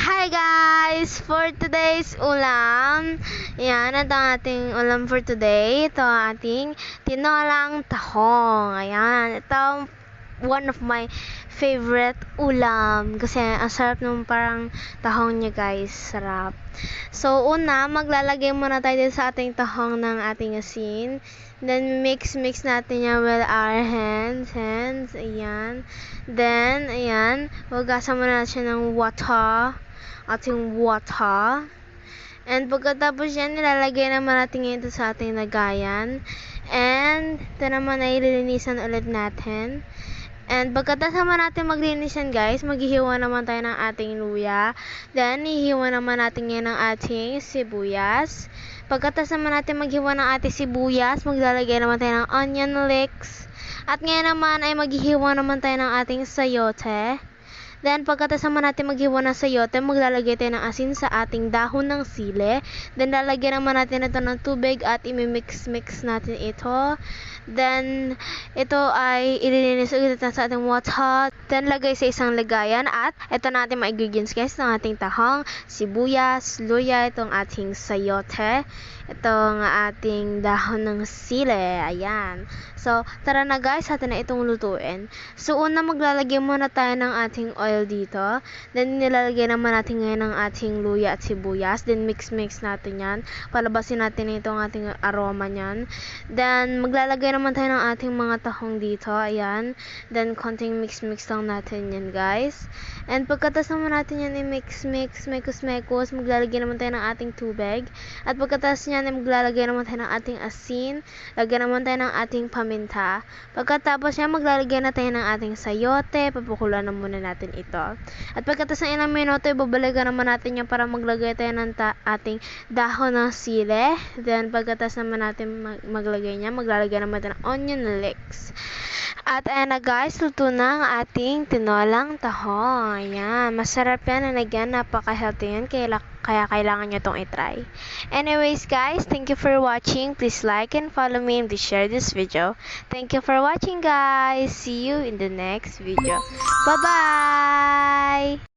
Hi guys! For today's ulam, yan, ito ang ating ulam for today. Ito ang ating tinolang tahong. Ayan, ito one of my favorite ulam. Kasi ang sarap nung parang tahong niya guys. Sarap. So, una, maglalagay muna tayo din sa ating tahong ng ating asin. Then, mix natin yan with our hands. Ayan. Then, ayan, hugasan muna natin siya ng ating water. And pagkatapos yan, nilalagay naman natin ito sa ating lagayan. And, ito naman ay lilinisan ulit natin. And pagkatapos naman natin maglinisan guys, maghihiwa naman tayo ng ating luya. Then, ihiwa naman natin yan ng ating sibuyas. Pagkatapos naman natin maghiwa ng ating sibuyas, maglalagay naman tayo ng onion leeks. At ngayon naman ay maghihiwa naman tayo ng ating sayote. Then, pagkatapos naman natin maghiwa ng sayote, maglalagay tayo ng asin sa ating dahon ng sili. Then, lalagyan naman natin ito ng tubig at imimix natin ito. Then, ito ay ililinis ulit sa ating water. Then, lagay sa isang lagayan at ito na ating ma-ingredients guys ng ating tahong, sibuyas, luya, itong ating sayote, itong ating dahon ng sili. Ayan. So, tara na guys, atin na itong lutuin. So, una maglalagay muna tayo ng ating oil dito. Then, nilalagay naman natin ngayon ng ating luya at sibuyas. Then, mix natin yan. Palabasin natin itong ating aroma nyan. Then, maglalagay naman tayo ng ating mga tahong dito. Ayan. Then, konting mix lang natin yan guys. And, pagkatas naman natin yan i-mix, mekos, maglalagay naman tayo ng ating tubig. At pagkatas yan, maglalagay naman tayo ng ating asin. Lagyan naman tayo ng ating paminta. Pagkatapos yan, maglalagay na tayo ng ating sayote. Papukulan na muna natin ito. At pagkatapos ng ilang minuto, ibabalikan naman natin yan para maglagay tayo ng ating dahon ng sili. Then, pagkatapos naman natin maglalagay naman tayo ng onion leeks. At ayan na guys, luto na ang ating tinolang tahong. Ayan, masarap yan. And again, napaka-healthy yan. Kaya kailangan nyo itong itry. Anyways guys, thank you for watching. Please like and follow me and please share this video. Thank you for watching guys. See you in the next video. Bye-bye!